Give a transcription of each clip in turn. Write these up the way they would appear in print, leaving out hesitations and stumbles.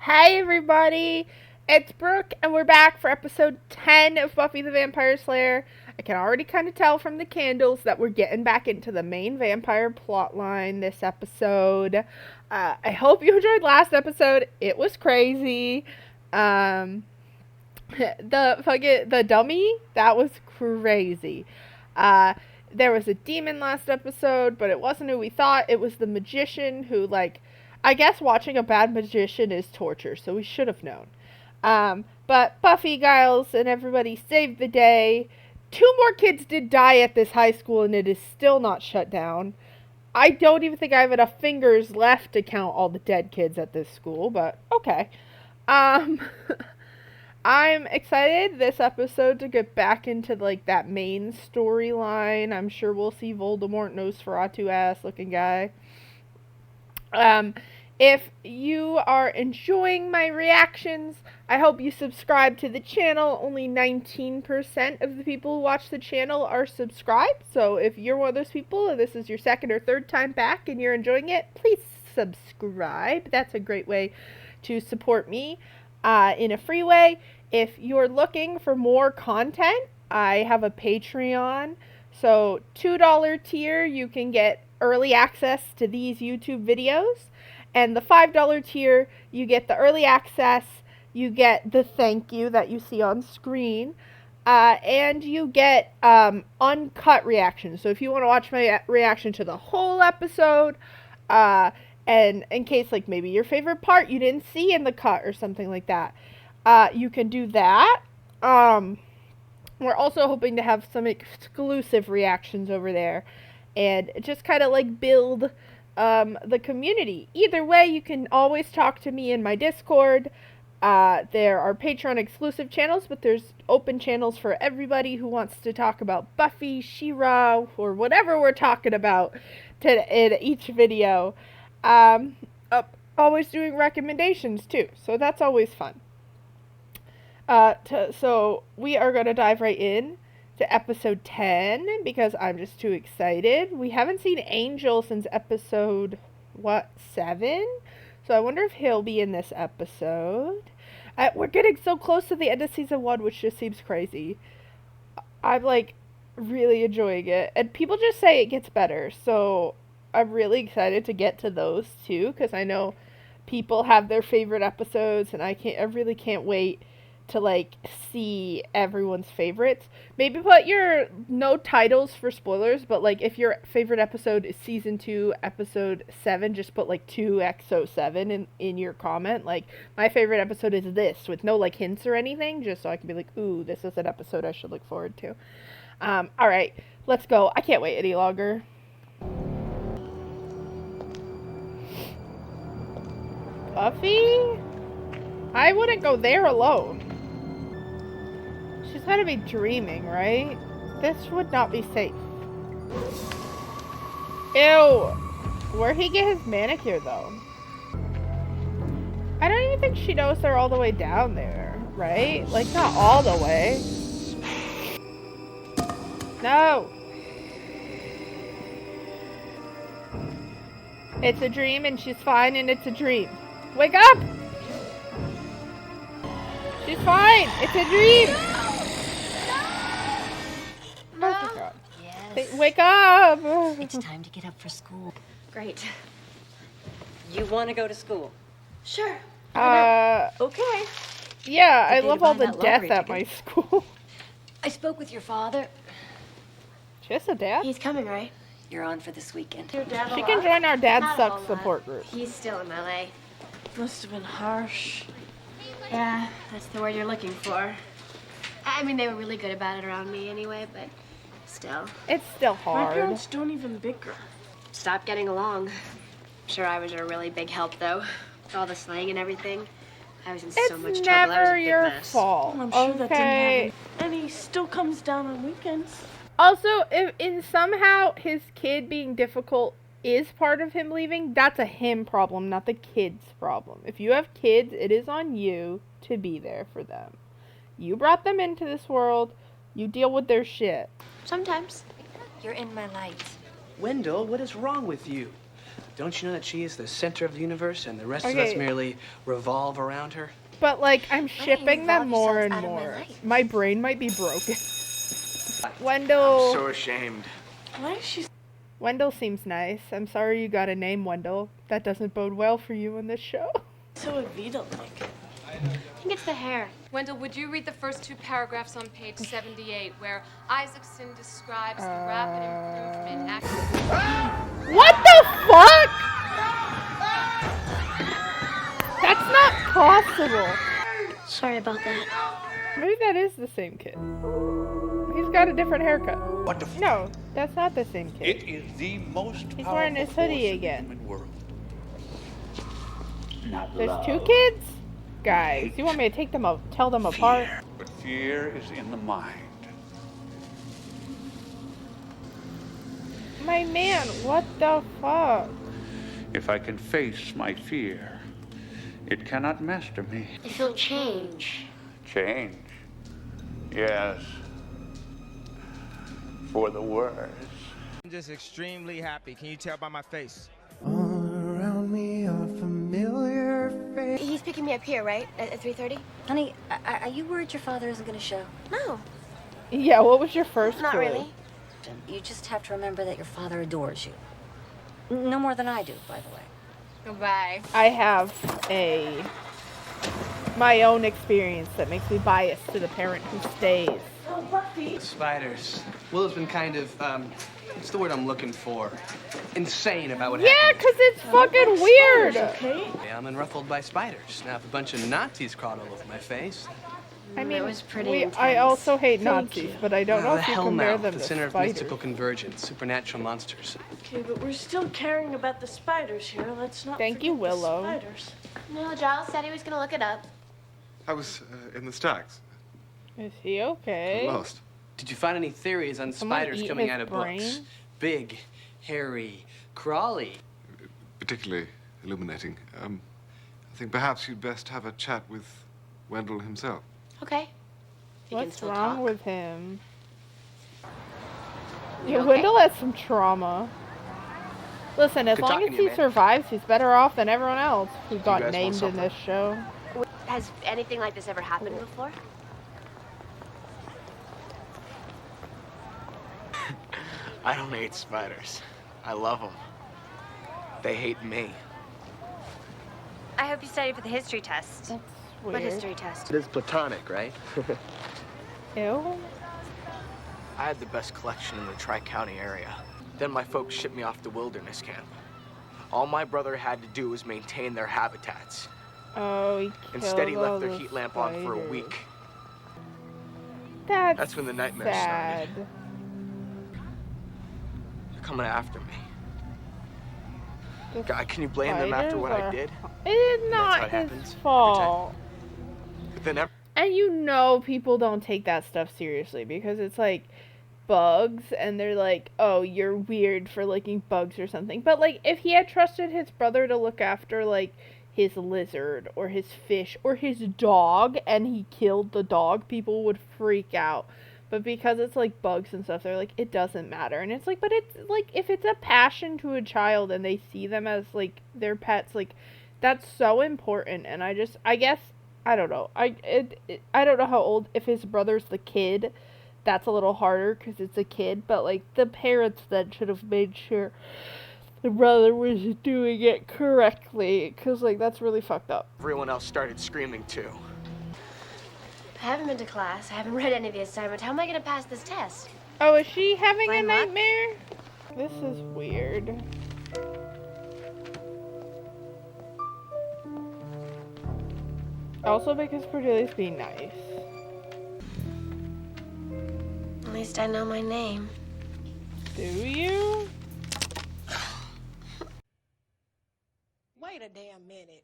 Hey everybody, it's Brooke and we're back for episode 10 of Buffy the Vampire Slayer. I can already kind of tell from the candles that we're getting back into the main vampire plotline this episode. I hope you enjoyed last episode. It was crazy. The dummy, that was crazy. There was a demon last episode, but it wasn't who we thought. It was the magician who, I guess watching a bad magician is torture, so we should have known. But Buffy, Giles, and everybody saved the day. 2 more kids did die at this high school, and it is still not shut down. I don't even think I have enough fingers left to count all the dead kids at this school, but okay. I'm excited this episode to get back into, that main storyline. I'm sure we'll see Voldemort Nosferatu-ass looking guy. If you are enjoying my reactions, I hope you subscribe to the channel. Only 19% of the people who watch the channel are subscribed. So if you're one of those people and this is your second or third time back and you're enjoying it, please subscribe. That's a great way to support me in a free way. If you're looking for more content, I have a Patreon. So $2 tier, you can get early access to these YouTube videos. And the $5 tier, you get the early access, you get the thank you that you see on screen, and you get uncut reactions. So if you want to watch my reaction to the whole episode, and in case maybe your favorite part you didn't see in the cut or something like that, you can do that. We're also hoping to have some exclusive reactions over there and just kind of build the community. Either way, you can always talk to me in my Discord. There are Patreon exclusive channels, but there's open channels for everybody who wants to talk about Buffy, She-Ra, or whatever we're talking about in each video. Always doing recommendations too, so that's always fun. So we are going to dive right in to episode 10 because I'm just too excited. We haven't seen Angel since episode 7, so I wonder if he'll be in this episode. We're getting so close to the end of season 1, which just seems crazy. I'm really enjoying it, and people just say it gets better, so I'm really excited to get to those too, because I know people have their favorite episodes, and I really can't wait to see everyone's favorites. Maybe put your no titles for spoilers, but if your favorite episode is season 2 episode 7, just put 2XO7 in your comment. My favorite episode is this, with no hints or anything, just so I can be ooh, this is an episode I should look forward to. Alright, let's go. I can't wait any longer. Buffy? I wouldn't go there alone. She's gotta be dreaming, right? This would not be safe. Ew! Where'd he get his manicure, though? I don't even think she knows they're all the way down there, right? Not all the way. No! It's a dream, and she's fine, and it's a dream. Wake up! She's fine! It's a dream! Oh, yes. Wake up! It's time to get up for school. Great. You want to go to school? Sure. Okay. Yeah, I love all the that death lottery at ticket? my school. I spoke with your father. She has a dad? He's coming, right? You're on for this weekend. Your dad She a can lot? join our Dad Not a Sucks whole lot. support group. He's still in LA. Must have been harsh. Yeah, that's the word you're looking for. I mean, they were really good about it around me anyway, but still. It's still My hard. parents don't even bicker. Stop getting along. Sure, I was a really big help, though. With all the slang and everything. I was in so much It's trouble. I was a never big your mess. fault. I'm sure that didn't Okay. happen. And he still comes down on weekends. Also, if in somehow his kid being difficult is part of him leaving, that's a him problem, not the kid's problem. If you have kids, it is on you to be there for them. You brought them into this world. You deal with their shit. Sometimes. You're in my light. Wendell, what is wrong with you? Don't you know that she is the center of the universe and the rest of us merely revolve around her? But, like, I'm shipping them more and yourself out of my more. life. My brain might be broken. Wendell. I'm so ashamed. Why is she Wendell seems nice. I'm sorry you got a name, Wendell. That doesn't bode well for you in this show. so Evita-like? I think it's the hair. Wendell, would you read the first 2 paragraphs on page 78 where Isaacson describes the rapid improvement What the fuck? That's not possible. Sorry about that. Maybe that is the same kid. He's got a different haircut. What the No, that's not the same kid. It is the most He's powerful wearing his hoodie force in the again. human world. There's 2 kids? Guys, you want me to take them up, tell them apart? But fear is in the mind. My man, what the fuck? If I can face my fear, it cannot master me. I feel change. Change. Yes. For the worse. I'm just extremely happy. Can you tell by my face? He's picking me up here, right? At 3:30? Honey, are you worried your father isn't going to show? No, Yeah, what was your first not clue? really. You just have to remember that your father adores you. No more than I do, by the way. Goodbye. I have my own experience that makes me biased to the parent who stays. Oh, Buffy. Spiders. Willow's been kind of, what's the word I'm looking for? Insane about what Yeah, happened. 'cause it's fucking weird. Okay? Yeah, I'm unruffled by spiders. Now, if a bunch of Nazis crawled all over my face. I mean, it was pretty intense. I also hate Thank Nazis, you. but I don't know the if you compare Hellmouth, them the to center of spiders. mystical convergence, supernatural monsters. Okay, but we're still caring about the spiders here. Let's not Thank you, forget the Willow. spiders. No, Giles said he was gonna look it up. I was in the stacks. Is he okay? Lost. Did you find any theories on Someone spiders eat coming his out of brain? books? Big, hairy, crawly. Particularly illuminating. I think perhaps you'd best have a chat with Wendell himself. Okay. He can What's still wrong talk. with him? You Yeah, okay? Wendell has some trauma. Listen, as Good long talking as to you, he man. survives, he's better off than everyone else who guys got want named in something? this show. Has anything like this ever happened before? I don't hate spiders. I love them. They hate me. I hope you studied for the history test. That's What weird. history test? It is platonic, right? Ew. I had the best collection in the Tri-County area. Then my folks shipped me off to wilderness camp. All my brother had to do was maintain their habitats. Oh, he Instead, he killed all left their the heat lamp on for a spiders. week. That's when the nightmares sad. started. They're coming after me. The God, can you blame them after what I spiders did? are- It is how not it his happens every fault. But then And you know people don't take that stuff seriously because it's like bugs and they're like, oh, you're weird for liking bugs or something. But like if he had trusted his brother to look after like his lizard or his fish or his dog and he killed the dog, people would freak out. But because it's like bugs and stuff, they're like, it doesn't matter. And it's like, but it's like if it's a passion to a child and they see them as like their pets, like that's so important. And I guess I don't know. I don't know how old. If his brother's the kid, that's a little harder because it's a kid. But like the parents then should have made sure the brother was doing it correctly because like that's really fucked up. everyone else started screaming too. I haven't been to class. I haven't read any of the assignments. How am I gonna pass this test? Oh, is she having a Plain luck? nightmare? This is weird. Also because Cordelia's being nice. At least I know my name. Do you? Wait a damn minute.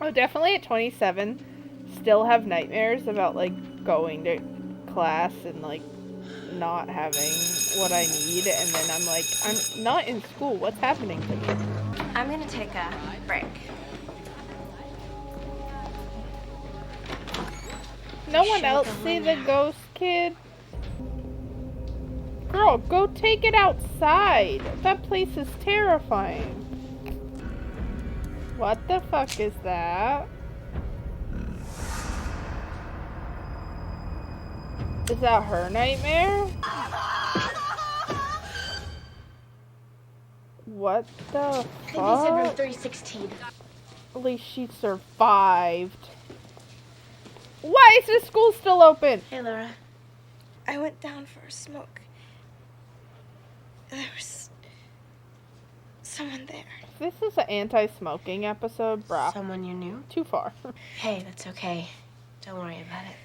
Oh, definitely at 27, still have nightmares about, like, going to class and, like, not having what I need, and then I'm like, I'm not in school, what's happening to me? I'm gonna take a break. No one else see the ghost kid? Girl, go take it outside. That place is terrifying. What the fuck is that? Is that her nightmare? What the I think they said room fuck? 316. At least she survived. Why is the school still open? Hey, Laura. I went down for a smoke. There was someone there. This is an anti-smoking episode, bruh. Someone you knew? Too far. Hey, that's okay. Don't worry about it.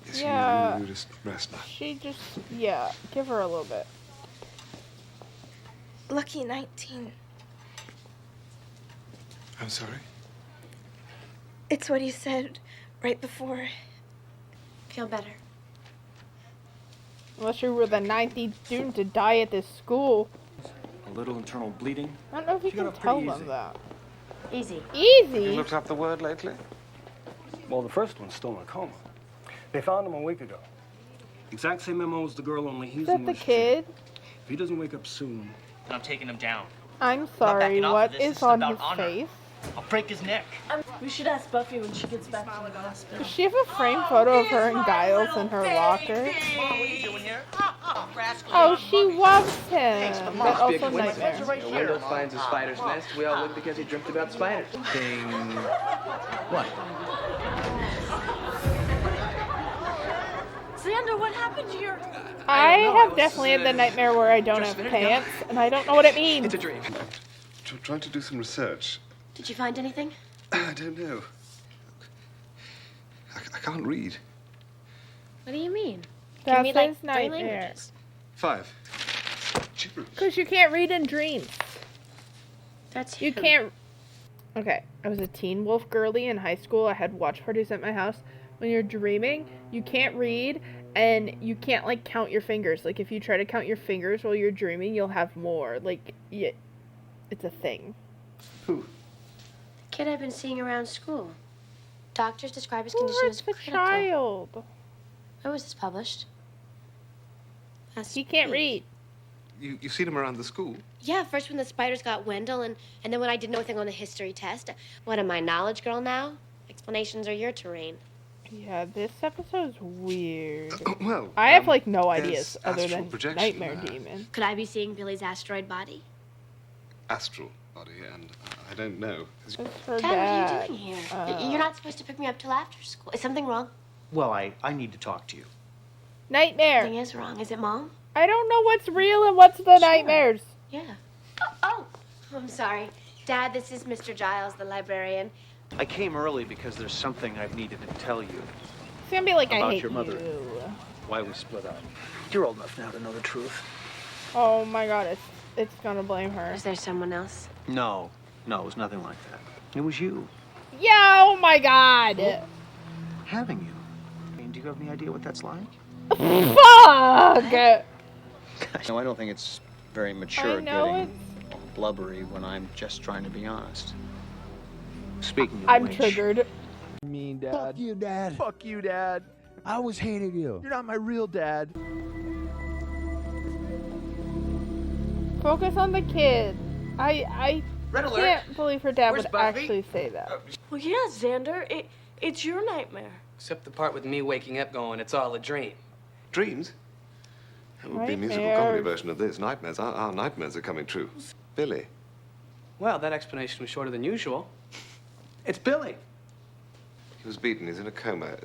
Yes, Yeah. you just rest now. She just, yeah, give her a little bit. Lucky 19. I'm sorry? It's what he said right before. Feel better. Unless you were the 90th student to die at this school. A little internal bleeding. I don't know if you She got can up tell pretty them easy. that. Easy. You Easy? looked up the word lately? Well, the first one's still in a coma. They found him a week ago. Exact same MO as the girl, only he's Is that in the this kid? If he doesn't wake up soon, And I'm taking him down. I'm sorry, backing off what of this. This is is on about his honor. face? I'll break his neck. We should ask Buffy when she gets back from the hospital. Does she have a framed photo of her and Giles in her locker? Mom, what are you doing here? Oh, she loves him, but Must be a also coincidence. nightmare. Wendell finds a spider's nest. We all would because he dreamt about spiders. Ding. What? Xander, what happened to your... I don't know, have I was, definitely had the nightmare where I don't just have a minute ago. pants, and I don't know what it means. It's a dream. Trying to do some research. Did you find anything? I don't know. I can't read. What do you mean? That's Can you read, his like, 3 nightmare. languages? 5. Gibberish. Because you can't read in dreams. That's You can't. Okay, I was a teen wolf girly in high school. I had watch parties at my house. When you're dreaming, you can't read, and you can't, like, count your fingers. Like, if you try to count your fingers while you're dreaming, you'll have more. Like, yeah, it's a thing. Who? Kid I've been seeing around school. Doctors describe his Who condition hurts as the critical. child? When was this published? Last He can't week. read. You've seen him around the school? Yeah, first when the spiders got Wendell, and then when I did nothing on the history test. What am I, knowledge girl now? Explanations are your terrain. Yeah, this episode's weird. Well, I have, like, no there's ideas other astral than projection Nightmare there. Demon. Could I be seeing Billy's asteroid body? Astral body, and I don't know. It's her Dad, what are dad. you doing here? You're not supposed to pick me up till after school. Is something wrong? Well, I need to talk to you. Nightmare. Something is wrong. Is it Mom? I don't know what's real and what's the nightmares. Yeah. Oh, I'm sorry. Dad, this is Mr. Giles, the librarian. I came early because there's something I've needed to tell you. It's gonna be like, I About hate your mother. you. Why we split up. You're old enough now to know the truth. Oh my god, it's gonna blame her. Is there someone else? No, it was nothing like that. It was you. Yeah, oh my god. Having you. I mean, do you have any idea what that's like? Fuck. No, I don't think it's very mature I know getting blubbery when I'm just trying to be honest. Speaking of I'm which, triggered. Mean dad. Fuck you, Dad. Fuck you, Dad. I always hated you. You're not my real dad. Focus on the kid. I Red alert. can't believe her dad Where's would Buffy? actually say that. Well, yeah, Xander, it's your nightmare. Except the part with me waking up going, it's all a dream. Dreams? That would be a musical Nightmares. comedy version of this. Nightmares. Our nightmares are coming true. Billy. Well, that explanation was shorter than usual. It's Billy. He was beaten. He's in a coma.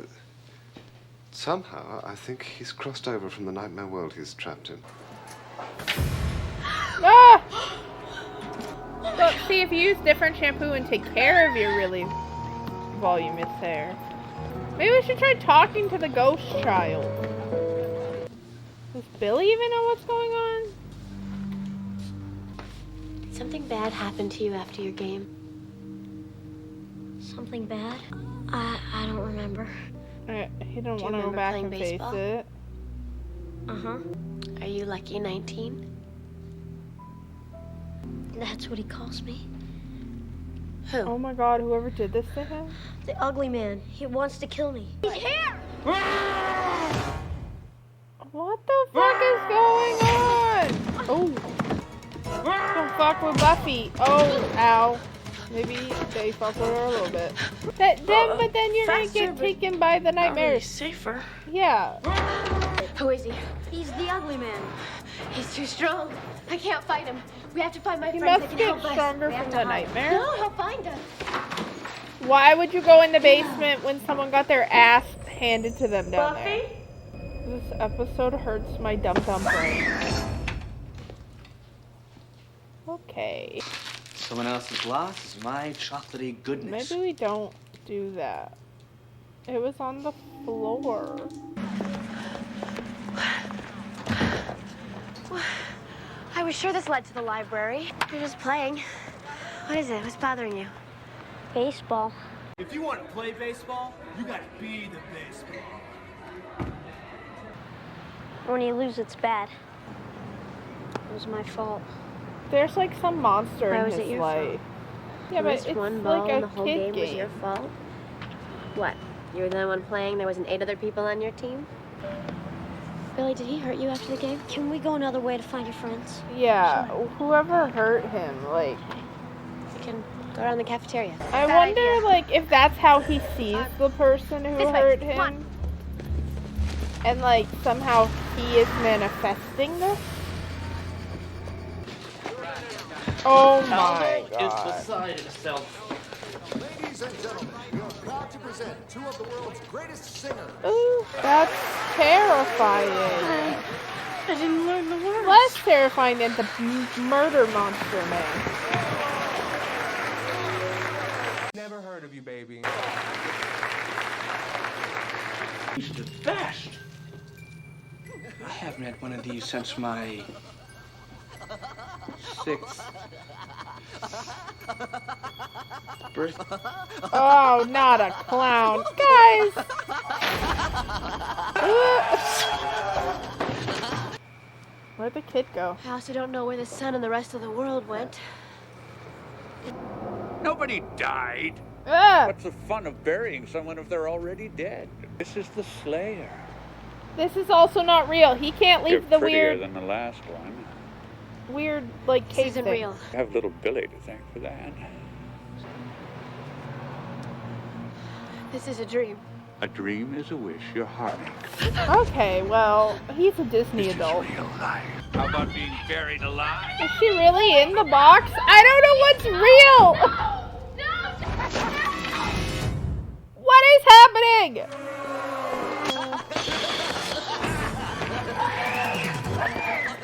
Somehow, I think he's crossed over from the nightmare world he's trapped in. Ah! Look, see, if you use different shampoo and take care of your really voluminous hair. Maybe we should try talking to the ghost child. Does Billy even know what's going on? Did something bad happen to you after your game? Something bad? I don't remember. He don't Do you want to go remember back playing and baseball? face it. Uh-huh. Are you lucky 19? That's what he calls me. Who? Oh my god, whoever did this to him? The ugly man. He wants to kill me. He's here! What the fuck is going talk with Buffy. Oh, ow. Maybe they fuck with her a little bit. But then you're gonna get taken by the nightmares. Safer. Yeah. Who is he? He's the ugly man. He's too strong. I can't fight him. We have to find my He friends must that can get help us. stronger We have from to the hide. nightmare. No, he'll find us. Why would you go in the basement when someone got their ass handed to them down Buffy? there? This episode hurts my dumb brain. Okay. Someone else's loss is my chocolatey goodness. Maybe we don't do that. It was on the floor. I was sure this led to the library. You're just playing. What is it? What's bothering you? Baseball. If you want to play baseball, you gotta be the baseball. When you lose, it's bad. It was my fault. There's like some monster Why in was his it your life. fault? Yeah, You but missed it's one ball like and a the whole kid game was your fault? What? You were the only one playing? There wasn't 8 other people on your team? Billy, did he hurt you after the game? Can we go another way to find your friends? Yeah, whoever hurt him, like... We can go around the cafeteria. I Bad wonder, idea. like, if that's how he sees the person who This way, hurt come him. on. And, like, somehow he is manifesting this. Oh my Is god. beside itself. Ladies and gentlemen, we are proud to present 2 of the world's greatest singers. Ooh, that's terrifying. I didn't learn the words. Less terrifying than the murder monster man. Never heard of you, baby. He's the best. I haven't had one of these since my 6th birthday. Oh, not a clown. Guys! Where'd the kid go? I also don't know where the sun and the rest of the world went. Nobody died. Ah! What's the fun of burying someone if they're already dead? This is the Slayer. This is also not real. He can't leave You're the prettier weird, than the last one. like, This cave isn't thing. real. I have little Billy to thank for that. This is a dream. A dream is a wish your heart makes. Okay, well, he's a Disney adult. Real life. How about being buried alive? Is she really in the box? I don't know what's real! What is happening?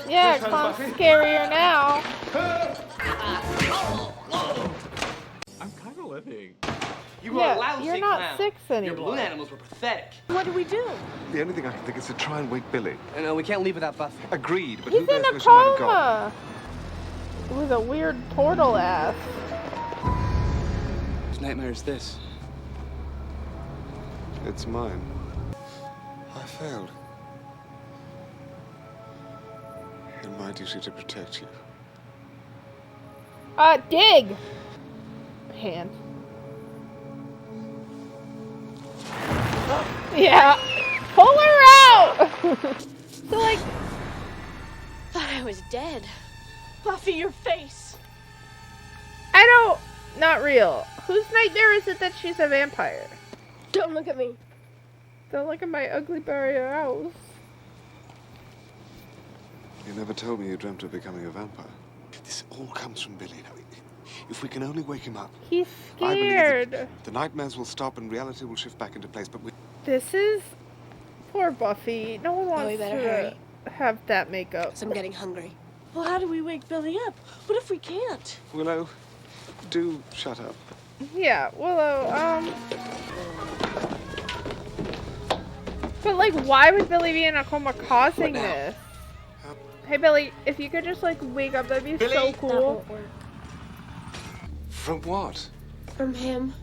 Yeah, clown's scarier now. I'm kind of living. You Yeah, were a lousy you're not clown. 6 Your anymore. balloon animals were pathetic. What do we do? The only thing I can think is to try and wake Billy. No, we can't leave without Buffy. Agreed, but He's who knows in a where she might have gone? coma. With a weird portal ass. Whose nightmare is this? It's mine. I failed. In my duty to protect you. Dig! Hand. Yeah. Pull her out! So, like... Thought I was dead. Buffy, your face. I don't... Not real. Whose nightmare is it that she's a vampire? Don't look at me. Don't look at my ugly barrier house. You never told me you dreamt of becoming a vampire. This all comes from Billy. Now, if we can only wake him up. He's I believe scared. that the nightmares will stop and reality will shift back into place, but we... This is... Poor Buffy. No one wants we better to hurry. have that makeup. Because I'm getting hungry. Well, how do we wake Billy up? What if we can't? Willow, do shut up. Yeah, Willow, But, like, why would Billy be in a coma causing this? Hey, Billy, if you could just, like, wake up, that'd be Billy? so That cool. won't work. From what? From him.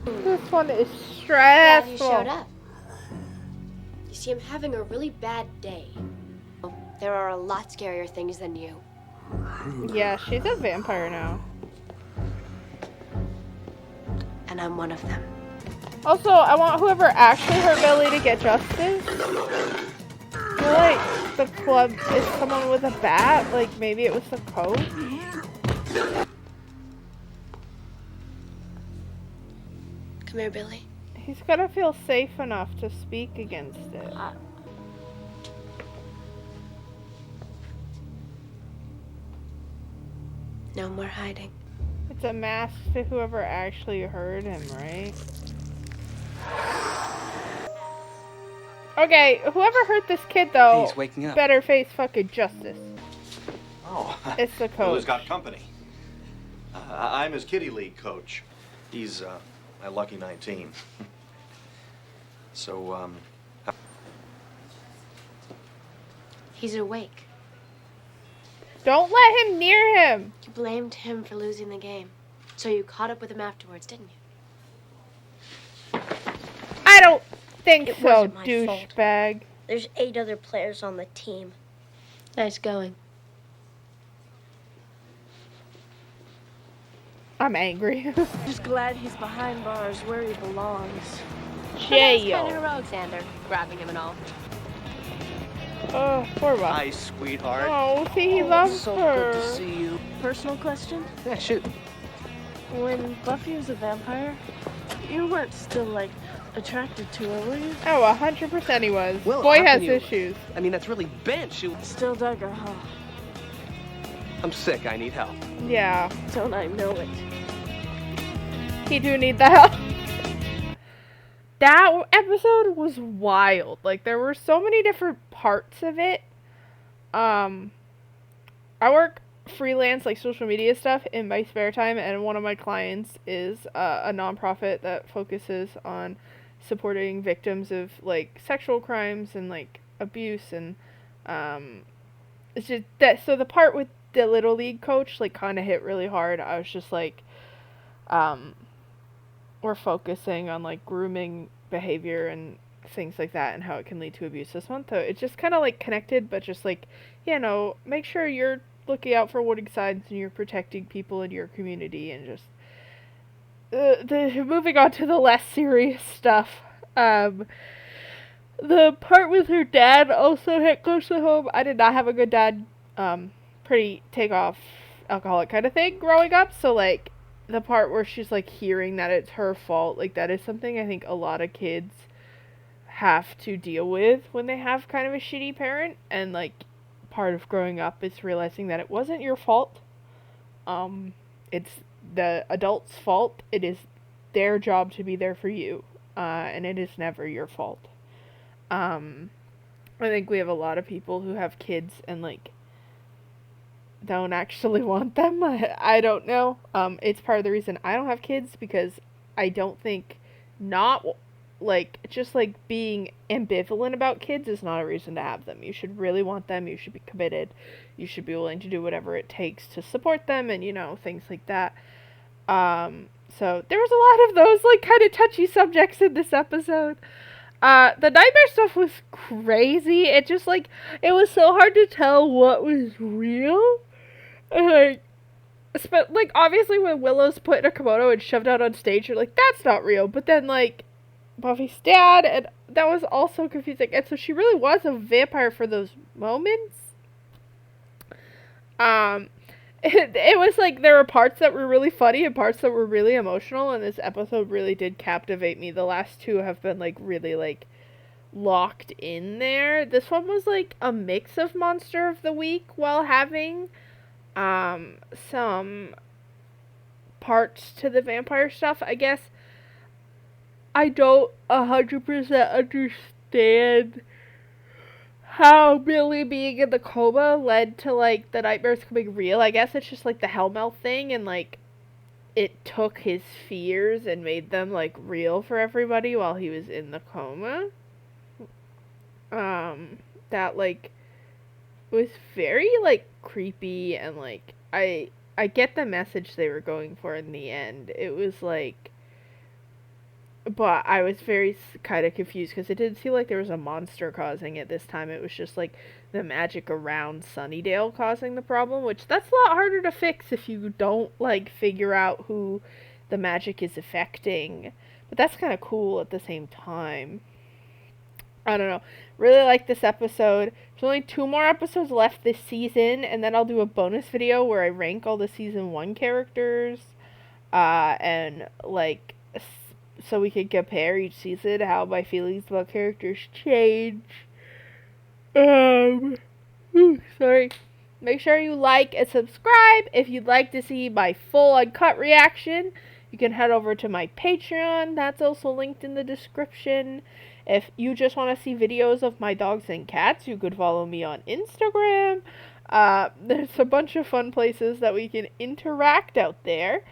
This one is Glad stressful. you showed up. You see, I'm having a really bad day. There are a lot scarier things than you. Yeah, she's a vampire now. And I'm one of them. Also, I want whoever actually hurt Billy to get justice. feel like the club is someone with a bat. Like, maybe it was the coach. Come here, Billy. He's gotta feel safe enough to speak against it. No more hiding. It's a mask to whoever actually heard him, right? Okay, whoever hurt this kid, though, He's waking up. better face fucking justice. Oh, It's the Well, coach. he's got company. I'm his kitty league coach. He's my lucky 19. So, He's awake. Don't let him near him! You blamed him for losing the game. So you caught up with him afterwards, didn't you? I don't think It so, wasn't my fault. douchebag. There's 8 other players on the team. Nice going. I'm angry. Just glad he's behind bars where he belongs. Jail. Kind of heroic, Xander, grabbing him and all. Oh, poor Buffy. Hi, sweetheart. Oh, see, he loves so her. good to see you. Personal question? Yeah, shoot. When Buffy was a vampire, you weren't still, like, attracted to her, were you? Oh, 100% he was. Well, Boy how has can you- issues. I mean, that's really bench. Still dug her, huh? I'm sick. I need help. Yeah. Don't I know it? He do need the help. That episode was wild. Like, there were so many different parts of it. I work freelance, like, social media stuff in my spare time, and one of my clients is a nonprofit that focuses on supporting victims of, like, sexual crimes and, like, abuse, and it's just that. So the part with the Little League coach, like, kind of hit really hard. I was just like, we're focusing on, like, grooming behavior and things like that and how it can lead to abuse this month. So it's just kind of, like, connected, but just, like, you know, make sure you're looking out for warning signs and you're protecting people in your community, and just moving on to the less serious stuff. The part with her dad also hit close to home. I did not have a good dad. Pretty take-off alcoholic kind of thing growing up. So, like, the part where she's, like, hearing that it's her fault, like, that is something I think a lot of kids have to deal with when they have kind of a shitty parent. And, like, part of growing up is realizing that it wasn't your fault. It's the adult's fault. It is their job to be there for you. And it is never your fault. I think we have a lot of people who have kids and, like, don't actually want them. I don't know. It's part of the reason I don't have kids, because I don't think just being ambivalent about kids is not a reason to have them. You should really want them. You should be committed. You should be willing to do whatever it takes to support them, and, you know, things like that. So there was a lot of those, like, kind of touchy subjects in this episode. The nightmare stuff was crazy. It just, like, it was so hard to tell what was real. Like, obviously when Willow's put in a kimono and shoved out on stage, you're like, that's not real. But then, like, Buffy's dad, and that was also confusing. And so she really was a vampire for those moments. It was like there were parts that were really funny and parts that were really emotional, and this episode really did captivate me. The last two have been, like, really, like, locked in there. This one was, like, a mix of Monster of the Week while having some parts to the vampire stuff. I guess I don't 100% understand how Billy being in the coma led to, like, the nightmares becoming real. I guess it's just, like, the Hellmouth thing, and, like, it took his fears and made them, like, real for everybody while he was in the coma. That, like, was very, like, creepy, and, like, I get the message they were going for in the end. It was, like, but I was very kind of confused because it didn't feel like there was a monster causing it this time. It was just, like, the magic around Sunnydale causing the problem, which that's a lot harder to fix if you don't, like, figure out who the magic is affecting. But that's kind of cool at the same time. I don't know. Really like this episode. There's only 2 more episodes left this season, and then I'll do a bonus video where I rank all the season 1 characters, and like, so we can compare each season how my feelings about characters change. Sorry. Make sure you like and subscribe. If you'd like to see my full uncut reaction, you can head over to my Patreon. That's also linked in the description. If you just want to see videos of my dogs and cats, you could follow me on Instagram. There's a bunch of fun places that we can interact out there.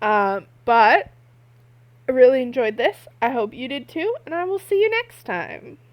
But I really enjoyed this. I hope you did too, and I will see you next time.